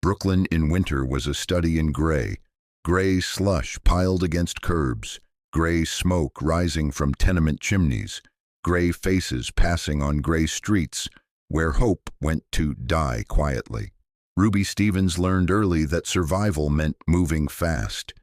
Brooklyn in winter was a study in gray. Gray slush piled against curbs, gray smoke rising from tenement chimneys, gray faces passing on gray streets where hope went to die quietly. Ruby Stevens learned early that survival meant moving fast,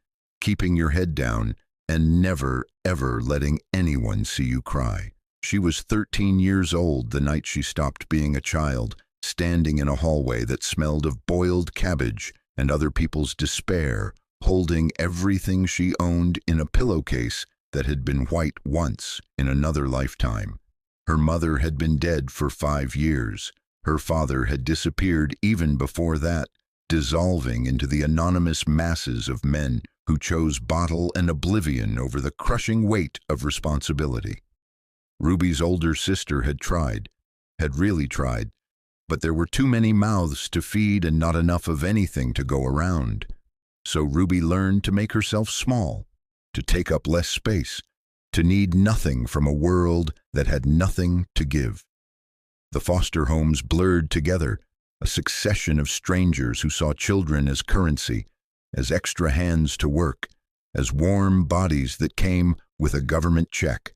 keeping your head down, and never, ever letting anyone see you cry. She was 13 years old the night she stopped being a child, standing in a hallway that smelled of boiled cabbage and other people's despair, holding everything she owned in a pillowcase that had been white once in another lifetime. Her mother had been dead for 5 years. Her father had disappeared even before that, dissolving into the anonymous masses of men who chose bottle and oblivion over the crushing weight of responsibility. Ruby's older sister had really tried, but there were too many mouths to feed and not enough of anything to go around. So Ruby learned to make herself small, to take up less space, to need nothing from a world that had nothing to give. The foster homes blurred together, a succession of strangers who saw children as currency, as extra hands to work, as warm bodies that came with a government check.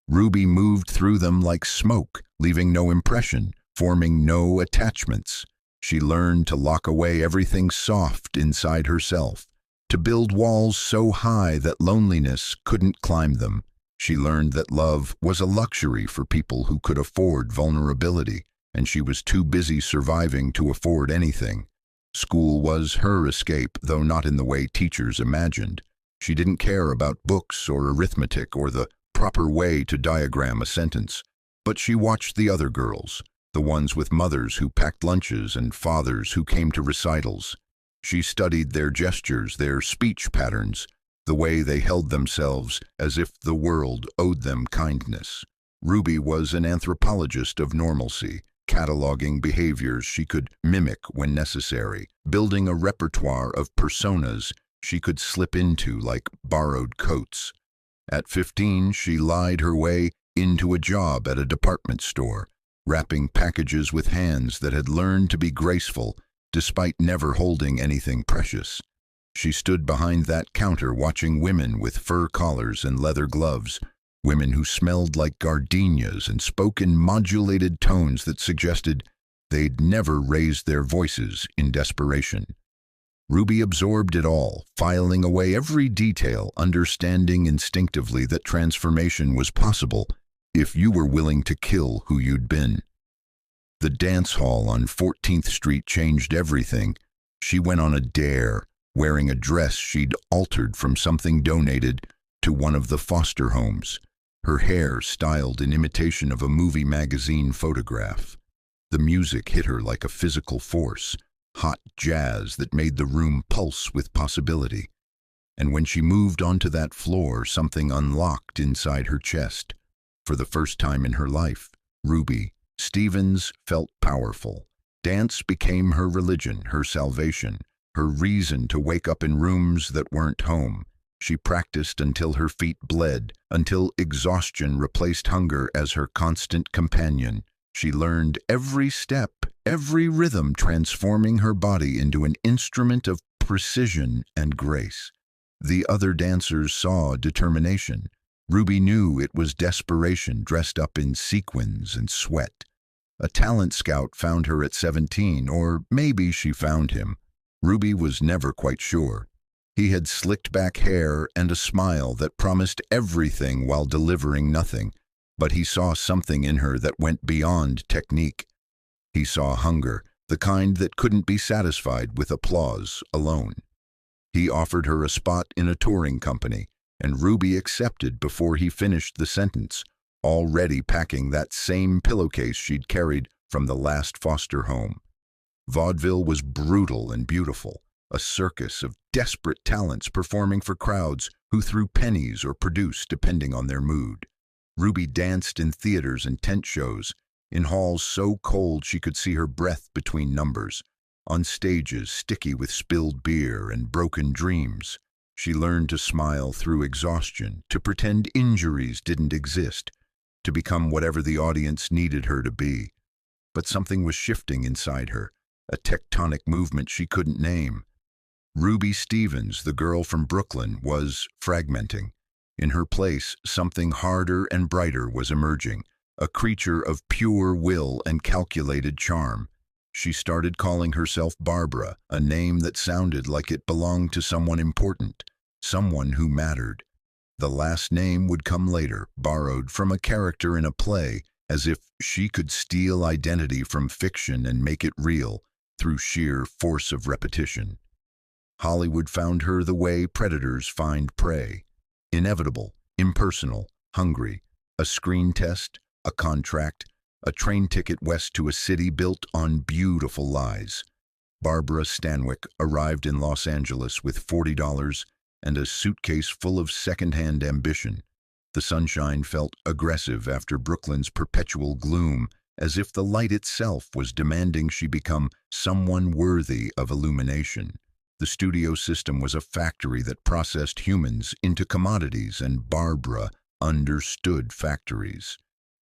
Ruby moved through them like smoke, leaving no impression, forming no attachments. She learned to lock away everything soft inside herself, to build walls so high that loneliness couldn't climb them. She learned that love was a luxury for people who could afford vulnerability, and she was too busy surviving to afford anything. School was her escape, though not in the way teachers imagined. She didn't care about books or arithmetic or the proper way to diagram a sentence, but she watched the other girls, the ones with mothers who packed lunches and fathers who came to recitals. She studied their gestures, their speech patterns, the way they held themselves as if the world owed them kindness. Ruby was an anthropologist of normalcy, cataloging behaviors she could mimic when necessary, building a repertoire of personas she could slip into like borrowed coats. At 15, she lied her way into a job at a department store, wrapping packages with hands that had learned to be graceful despite never holding anything precious. She stood behind that counter watching women with fur collars and leather gloves, women who smelled like gardenias and spoke in modulated tones that suggested they'd never raised their voices in desperation. Ruby absorbed it all, filing away every detail, understanding instinctively that transformation was possible if you were willing to kill who you'd been. The dance hall on 14th Street changed everything. She went on a dare, wearing a dress she'd altered from something donated to one of the foster homes, her hair styled in imitation of a movie magazine photograph. The music hit her like a physical force, hot jazz that made the room pulse with possibility. And when she moved onto that floor, something unlocked inside her chest. For the first time in her life, Ruby Stevens felt powerful. Dance became her religion, her salvation, her reason to wake up in rooms that weren't home. She practiced until her feet bled, until exhaustion replaced hunger as her constant companion. She learned every step, every rhythm, transforming her body into an instrument of precision and grace. The other dancers saw determination. Ruby knew it was desperation dressed up in sequins and sweat. A talent scout found her at 17, or maybe she found him. Ruby was never quite sure. He had slicked back hair and a smile that promised everything while delivering nothing, but he saw something in her that went beyond technique. He saw hunger, the kind that couldn't be satisfied with applause alone. He offered her a spot in a touring company, and Ruby accepted before he finished the sentence, already packing that same pillowcase she'd carried from the last foster home. Vaudeville was brutal and beautiful, a circus of desperate talents performing for crowds who threw pennies or produced depending on their mood. Ruby danced in theaters and tent shows, in halls so cold she could see her breath between numbers, on stages sticky with spilled beer and broken dreams. She learned to smile through exhaustion, to pretend injuries didn't exist, to become whatever the audience needed her to be. But something was shifting inside her. a tectonic movement she couldn't name. Ruby Stevens, the girl from Brooklyn, was fragmenting. In her place, something harder and brighter was emerging, a creature of pure will and calculated charm. She started calling herself Barbara, a name that sounded like it belonged to someone important, someone who mattered. The last name would come later, borrowed from a character in a play, as if she could steal identity from fiction and make it real through sheer force of repetition. Hollywood found her the way predators find prey. Inevitable, impersonal, hungry. A screen test, a contract, a train ticket west to a city built on beautiful lies. Barbara Stanwyck arrived in Los Angeles with $40 and a suitcase full of second-hand ambition. The sunshine felt aggressive after Brooklyn's perpetual gloom, as if the light itself was demanding she become someone worthy of illumination. The studio system was a factory that processed humans into commodities, and Barbara understood factories.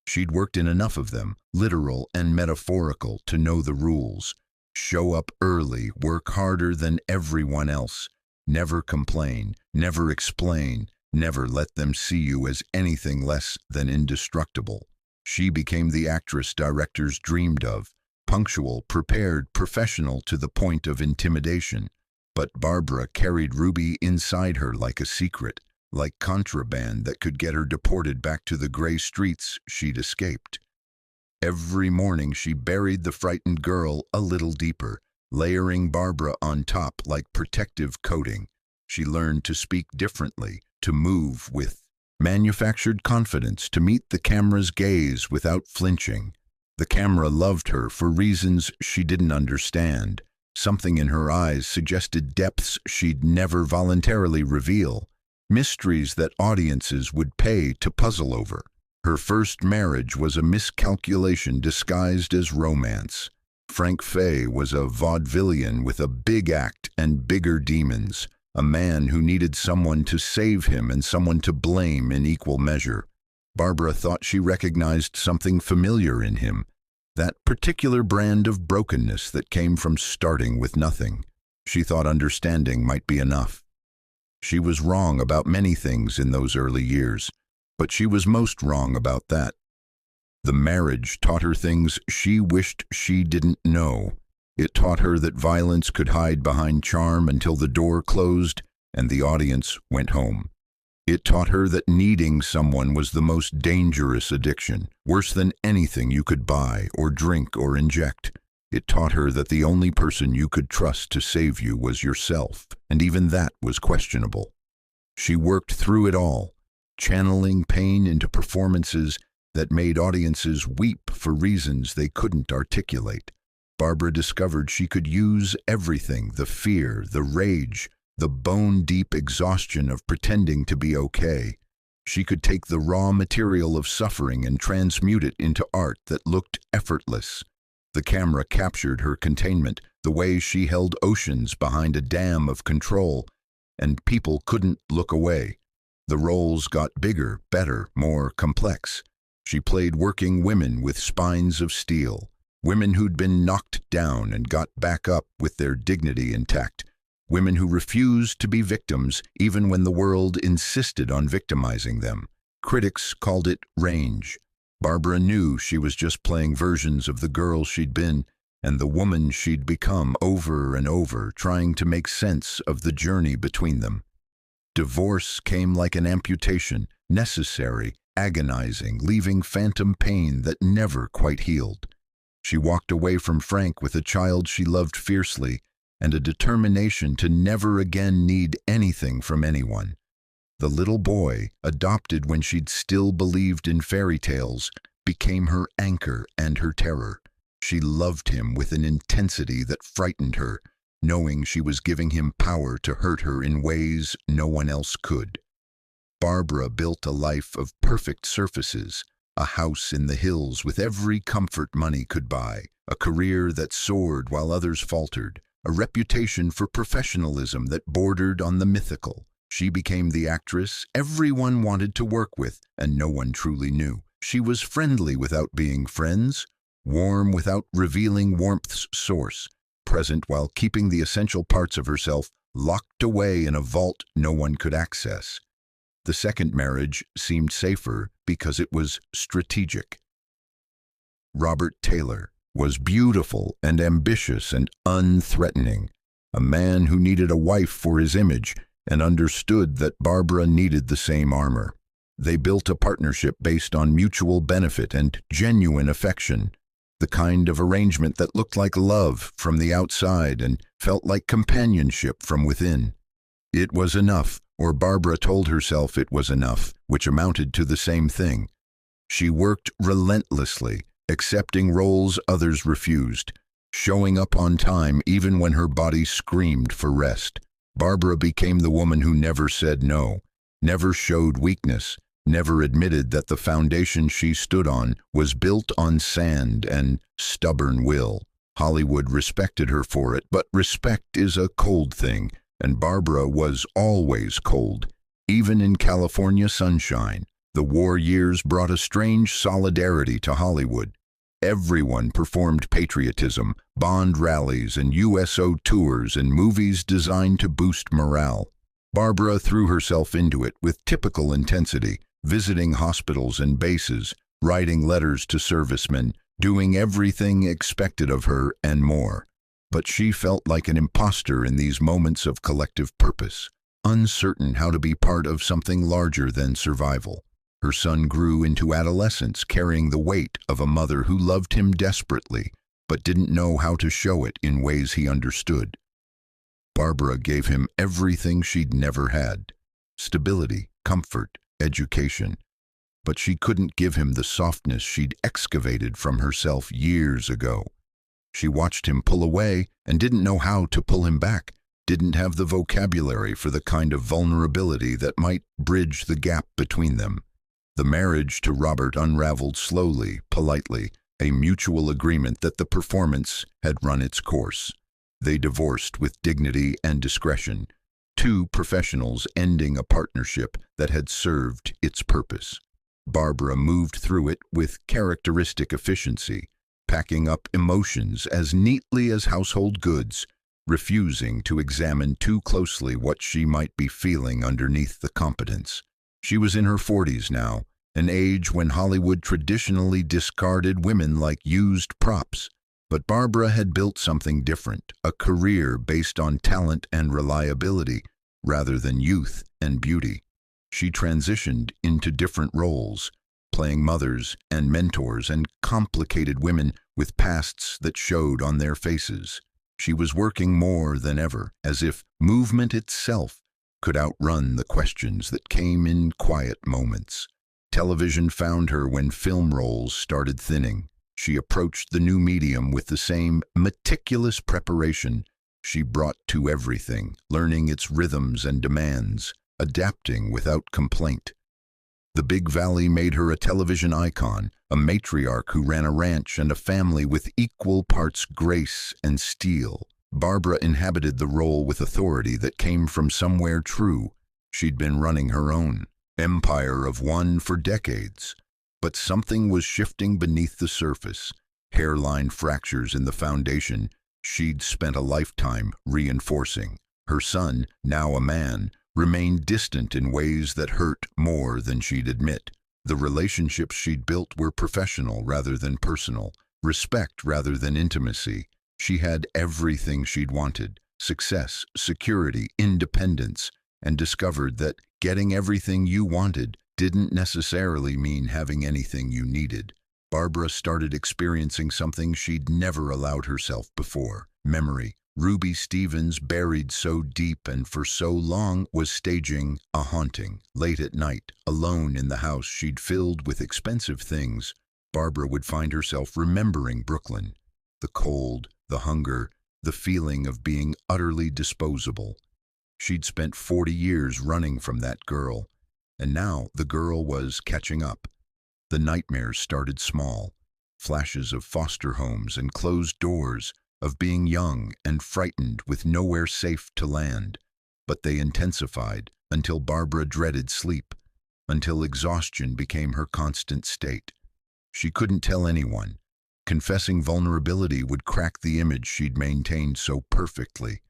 She'd worked in enough of them, literal and metaphorical, to know the rules. Show up early, work harder than everyone else. Never complain, never explain, never let them see you as anything less than indestructible. She became the actress directors dreamed of, punctual, prepared, professional to the point of intimidation. But Barbara carried Ruby inside her like a secret, like contraband that could get her deported back to the gray streets she'd escaped. Every morning she buried the frightened girl a little deeper, layering Barbara on top like protective coating. She learned to speak differently, to move with manufactured confidence, to meet the camera's gaze without flinching. The camera loved her for reasons she didn't understand. Something in her eyes suggested depths she'd never voluntarily reveal, mysteries that audiences would pay to puzzle over. Her first marriage was a miscalculation disguised as romance. Frank Fay was a vaudevillian with a big act and bigger demons, a man who needed someone to save him and someone to blame in equal measure. Barbara thought she recognized something familiar in him, that particular brand of brokenness that came from starting with nothing. She thought understanding might be enough. She was wrong about many things in those early years, but she was most wrong about that. The marriage taught her things she wished she didn't know. It taught her that violence could hide behind charm until the door closed and the audience went home. It taught her that needing someone was the most dangerous addiction, worse than anything you could buy or drink or inject. It taught her that the only person you could trust to save you was yourself, and even that was questionable. She worked through it all, channeling pain into performances that made audiences weep for reasons they couldn't articulate. Barbara discovered she could use everything, the fear, the rage, the bone-deep exhaustion of pretending to be okay. She could take the raw material of suffering and transmute it into art that looked effortless. The camera captured her containment, the way she held oceans behind a dam of control, and people couldn't look away. The roles got bigger, better, more complex. She played working women with spines of steel, women who'd been knocked down and got back up with their dignity intact. Women who refused to be victims even when the world insisted on victimizing them. Critics called it range. Barbara knew she was just playing versions of the girl she'd been and the woman she'd become over and over, trying to make sense of the journey between them. Divorce came like an amputation, necessary, agonizing, leaving phantom pain that never quite healed. She walked away from Frank with a child she loved fiercely, and a determination to never again need anything from anyone. The little boy, adopted when she'd still believed in fairy tales, became her anchor and her terror. She loved him with an intensity that frightened her, knowing she was giving him power to hurt her in ways no one else could. Barbara built a life of perfect surfaces, a house in the hills with every comfort money could buy, a career that soared while others faltered, a reputation for professionalism that bordered on the mythical. She became the actress everyone wanted to work with, and no one truly knew. She was friendly without being friends, warm without revealing warmth's source. present while keeping the essential parts of herself locked away in a vault no one could access. The second marriage seemed safer because it was strategic. Robert Taylor was beautiful and ambitious and unthreatening, a man who needed a wife for his image and understood that Barbara needed the same armor. They built a partnership based on mutual benefit and genuine affection, the kind of arrangement that looked like love from the outside and felt like companionship from within. It was enough, or Barbara told herself it was enough, which amounted to the same thing. She worked relentlessly, accepting roles others refused, showing up on time even when her body screamed for rest. Barbara became the woman who never said no, never showed weakness, never admitted that the foundation she stood on was built on sand and stubborn will. Hollywood respected her for it, but respect is a cold thing, and Barbara was always cold. Even in California sunshine, the war years brought a strange solidarity to Hollywood. Everyone performed patriotism, Bond rallies, and USO tours and movies designed to boost morale. Barbara threw herself into it with typical intensity, visiting hospitals and bases, writing letters to servicemen, doing everything expected of her and more. But she felt like an imposter in these moments of collective purpose, uncertain how to be part of something larger than survival. Her son grew into adolescence, carrying the weight of a mother who loved him desperately, but didn't know how to show it in ways he understood. Barbara gave him everything she'd never had: stability, comfort, education. But she couldn't give him the softness she'd excavated from herself years ago. She watched him pull away and didn't know how to pull him back, didn't have the vocabulary for the kind of vulnerability that might bridge the gap between them. The marriage to Robert unraveled slowly, politely, a mutual agreement that the performance had run its course. They divorced with dignity and discretion, two professionals ending a partnership that had served its purpose. Barbara moved through it with characteristic efficiency, packing up emotions as neatly as household goods, refusing to examine too closely what she might be feeling underneath the competence. She was in her 40s now, an age when Hollywood traditionally discarded women like used props. But Barbara had built something different, a career based on talent and reliability, rather than youth and beauty. She transitioned into different roles, playing mothers and mentors and complicated women with pasts that showed on their faces. She was working more than ever, as if movement itself could outrun the questions that came in quiet moments. Television found her when film roles started thinning. She approached the new medium with the same meticulous preparation she brought to everything, learning its rhythms and demands, adapting without complaint. The Big Valley made her a television icon, a matriarch who ran a ranch and a family with equal parts grace and steel. Barbara inhabited the role with authority that came from somewhere true. She'd been running her own empire of one for decades. But something was shifting beneath the surface, hairline fractures in the foundation she'd spent a lifetime reinforcing. Her son, now a man, remained distant in ways that hurt more than she'd admit. The relationships she'd built were professional rather than personal, respect rather than intimacy. She had everything she'd wanted: success, security, independence, and discovered that getting everything you wanted didn't necessarily mean having anything you needed. Barbara started experiencing something she'd never allowed herself before: memory. Ruby Stevens, buried so deep and for so long, was staging a haunting. Late at night, alone in the house she'd filled with expensive things, Barbara would find herself remembering Brooklyn. The cold, the hunger, the feeling of being utterly disposable. She'd spent 40 years running from that girl, and now the girl was catching up. The nightmares started small, flashes of foster homes and closed doors, of being young and frightened with nowhere safe to land. But they intensified until Barbara dreaded sleep, until exhaustion became her constant state. She couldn't tell anyone, Confessing vulnerability would crack the image she'd maintained so perfectly.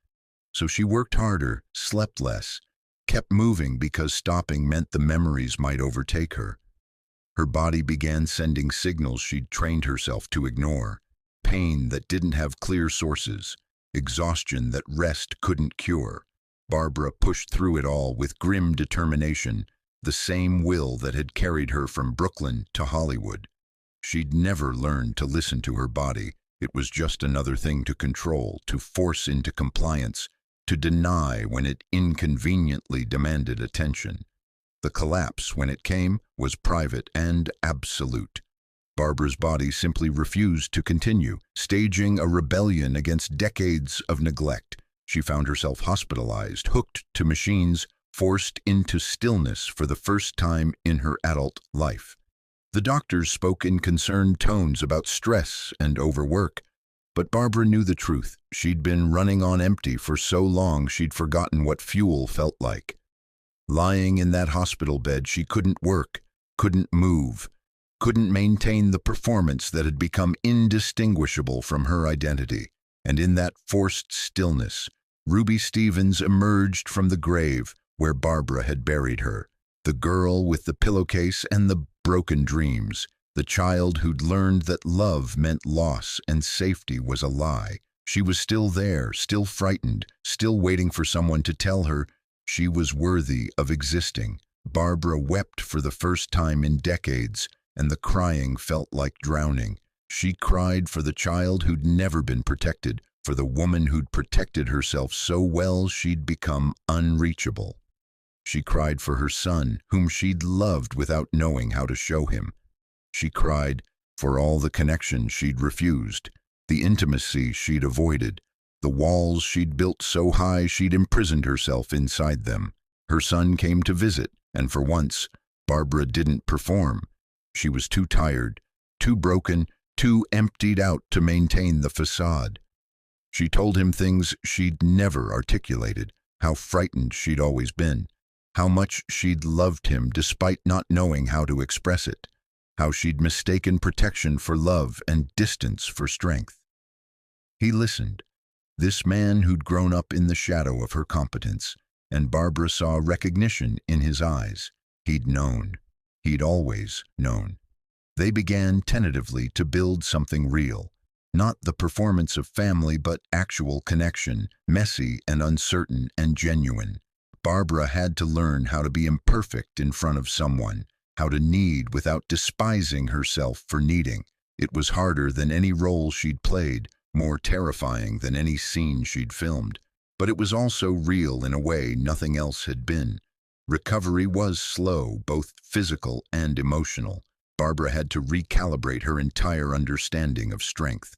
So she worked harder, slept less, kept moving because stopping meant the memories might overtake her. Her body began sending signals she'd trained herself to ignore. Pain that didn't have clear sources, exhaustion that rest couldn't cure. Barbara pushed through it all with grim determination, the same will that had carried her from Brooklyn to Hollywood. She'd never learned to listen to her body. It was just another thing to control, to force into compliance, to deny when it inconveniently demanded attention. The collapse, when it came, was private and absolute. Barbara's body simply refused to continue, staging a rebellion against decades of neglect. She found herself hospitalized, hooked to machines, forced into stillness for the first time in her adult life. The doctors spoke in concerned tones about stress and overwork, but Barbara knew the truth. She'd been running on empty for so long she'd forgotten what fuel felt like. Lying in that hospital bed, she couldn't work, couldn't move, couldn't maintain the performance that had become indistinguishable from her identity. And in that forced stillness, Ruby Stevens emerged from the grave where Barbara had buried her. The girl with the pillowcase and the broken dreams, the child who'd learned that love meant loss and safety was a lie. She was still there, still frightened, still waiting for someone to tell her she was worthy of existing. Barbara wept for the first time in decades, and the crying felt like drowning. She cried for the child who'd never been protected, for the woman who'd protected herself so well she'd become unreachable. She cried for her son, whom she'd loved without knowing how to show him. She cried for all the connection she'd refused, the intimacy she'd avoided, the walls she'd built so high she'd imprisoned herself inside them. Her son came to visit, and for once, Barbara didn't perform. She was too tired, too broken, too emptied out to maintain the facade. She told him things she'd never articulated, how frightened she'd always been, how much she'd loved him despite not knowing how to express it, how she'd mistaken protection for love and distance for strength. He listened, this man who'd grown up in the shadow of her competence, and Barbara saw recognition in his eyes. He'd known. He'd always known. They began tentatively to build something real, not the performance of family but actual connection, messy and uncertain and genuine. Barbara had to learn how to be imperfect in front of someone, how to need without despising herself for needing. It was harder than any role she'd played, more terrifying than any scene she'd filmed, but it was also real in a way nothing else had been. Recovery was slow, both physical and emotional. Barbara had to recalibrate her entire understanding of strength.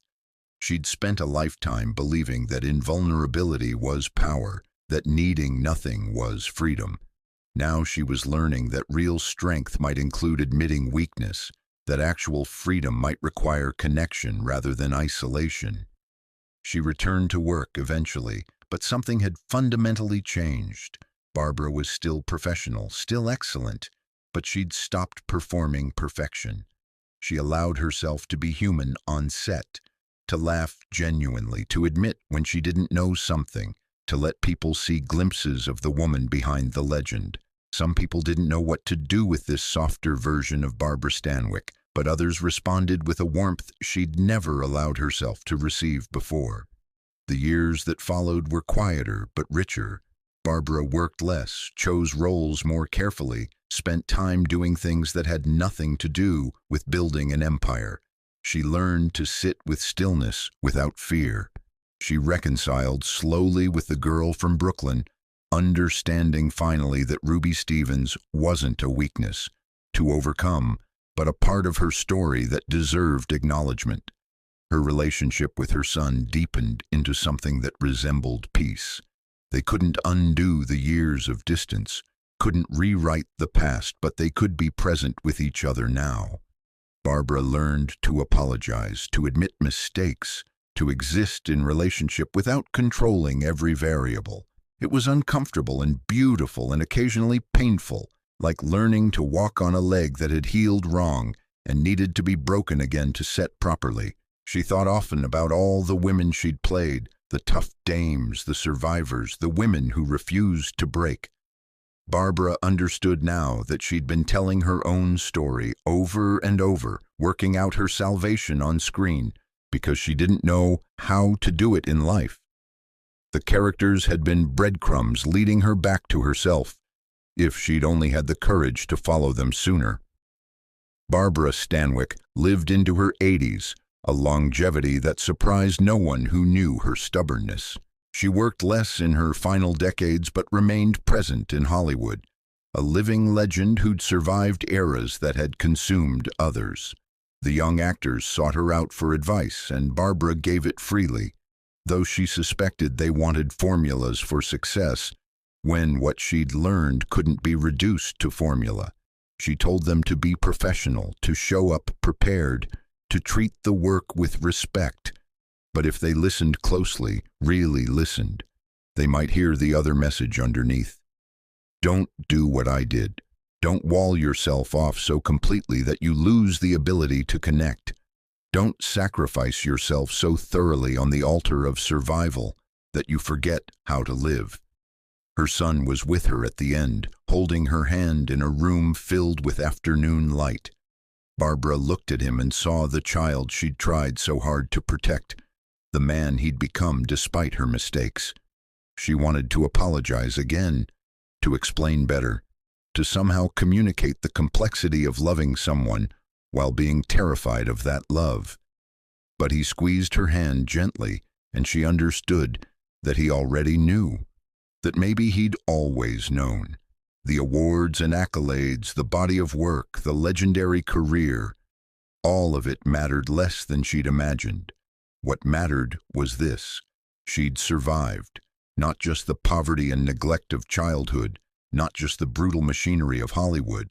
She'd spent a lifetime believing that invulnerability was power, that needing nothing was freedom. Now she was learning that real strength might include admitting weakness, that actual freedom might require connection rather than isolation. She returned to work eventually, but something had fundamentally changed. Barbara was still professional, still excellent, but she'd stopped performing perfection. She allowed herself to be human on set, to laugh genuinely, to admit when she didn't know something, to let people see glimpses of the woman behind the legend. Some people didn't know what to do with this softer version of Barbara Stanwyck, but others responded with a warmth she'd never allowed herself to receive before. The years that followed were quieter but richer. Barbara worked less, chose roles more carefully, spent time doing things that had nothing to do with building an empire. She learned to sit with stillness without fear. She reconciled slowly with the girl from Brooklyn, understanding finally that Ruby Stevens wasn't a weakness to overcome, but a part of her story that deserved acknowledgement. Her relationship with her son deepened into something that resembled peace. They couldn't undo the years of distance, couldn't rewrite the past, but they could be present with each other now. Barbara learned to apologize, to admit mistakes, to exist in relationship without controlling every variable. It was uncomfortable and beautiful and occasionally painful, like learning to walk on a leg that had healed wrong and needed to be broken again to set properly. She thought often about all the women she'd played, the tough dames, the survivors, the women who refused to break. Barbara understood now that she'd been telling her own story over and over, working out her salvation on screen, because she didn't know how to do it in life. The characters had been breadcrumbs leading her back to herself, if she'd only had the courage to follow them sooner. Barbara Stanwyck lived into her 80s, a longevity that surprised no one who knew her stubbornness. She worked less in her final decades but remained present in Hollywood, a living legend who'd survived eras that had consumed others. The young actors sought her out for advice, and Barbara gave it freely, though she suspected they wanted formulas for success, when what she'd learned couldn't be reduced to formula. She told them to be professional, to show up prepared, to treat the work with respect. But if they listened closely, really listened, they might hear the other message underneath. Don't do what I did. Don't wall yourself off so completely that you lose the ability to connect. Don't sacrifice yourself so thoroughly on the altar of survival that you forget how to live. Her son was with her at the end, holding her hand in a room filled with afternoon light. Barbara looked at him and saw the child she'd tried so hard to protect, the man he'd become despite her mistakes. She wanted to apologize again, to explain better, to somehow communicate the complexity of loving someone while being terrified of that love. But he squeezed her hand gently, and she understood that he already knew, that maybe he'd always known. The awards and accolades, the body of work, the legendary career, all of it mattered less than she'd imagined. What mattered was this: she'd survived, not just the poverty and neglect of childhood, not just the brutal machinery of Hollywood,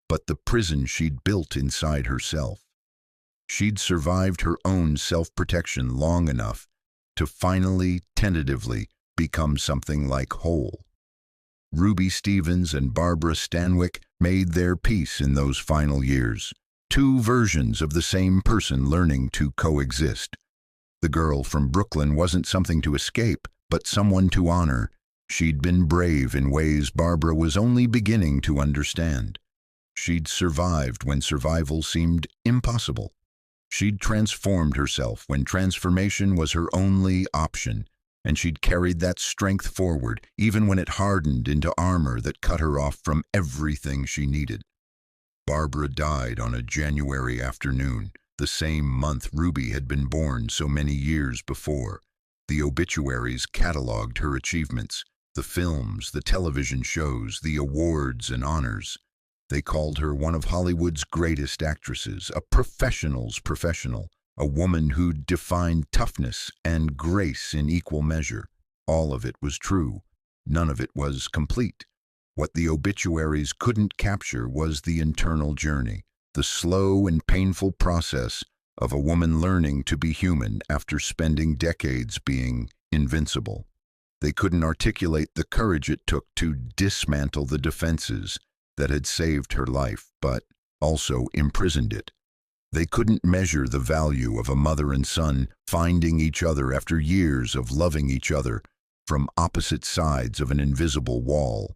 but the prison she'd built inside herself. She'd survived her own self-protection long enough to finally, tentatively, become something like whole. Ruby Stevens and Barbara Stanwyck made their peace in those final years, two versions of the same person learning to coexist. The girl from Brooklyn wasn't something to escape, but someone to honor. She'd been brave in ways Barbara was only beginning to understand. She'd survived when survival seemed impossible. She'd transformed herself when transformation was her only option, and she'd carried that strength forward, even when it hardened into armor that cut her off from everything she needed. Barbara died on a January afternoon, the same month Ruby had been born so many years before. The obituaries cataloged her achievements, the films, the television shows, the awards and honors. They called her one of Hollywood's greatest actresses, a professional's professional, a woman who'd defined toughness and grace in equal measure. All of it was true. None of it was complete. What the obituaries couldn't capture was the internal journey, the slow and painful process of a woman learning to be human after spending decades being invincible. They couldn't articulate the courage it took to dismantle the defenses that had saved her life, but also imprisoned it. They couldn't measure the value of a mother and son finding each other after years of loving each other from opposite sides of an invisible wall.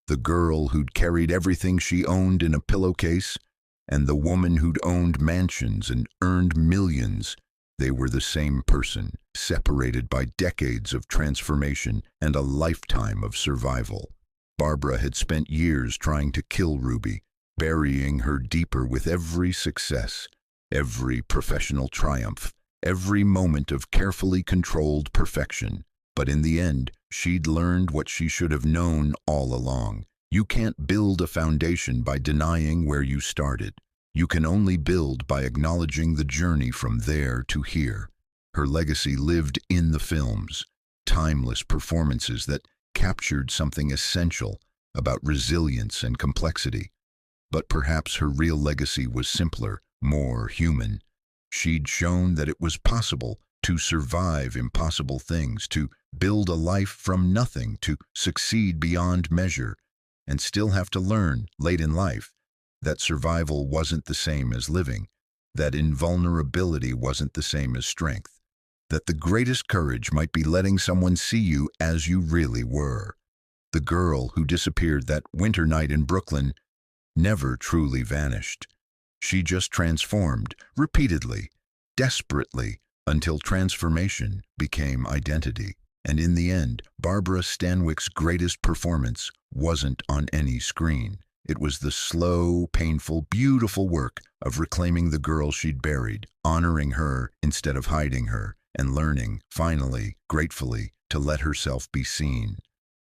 The girl who'd carried everything she owned in a pillowcase, and the woman who'd owned mansions and earned millions, they were the same person, separated by decades of transformation and a lifetime of survival. Barbara had spent years trying to kill Ruby, burying her deeper with every success, every professional triumph, every moment of carefully controlled perfection. But in the end, she'd learned what she should have known all along. You can't build a foundation by denying where you started. You can only build by acknowledging the journey from there to here. Her legacy lived in the films, timeless performances that captured something essential about resilience and complexity. But perhaps her real legacy was simpler, more human. She'd shown that it was possible to survive impossible things, to build a life from nothing, to succeed beyond measure, and still have to learn, late in life, that survival wasn't the same as living, that invulnerability wasn't the same as strength, that the greatest courage might be letting someone see you as you really were. The girl who disappeared that winter night in Brooklyn never truly vanished. She just transformed, repeatedly, desperately, until transformation became identity. And in the end, Barbara Stanwyck's greatest performance wasn't on any screen. It was the slow, painful, beautiful work of reclaiming the girl she'd buried, honoring her instead of hiding her, and learning, finally, gratefully, to let herself be seen.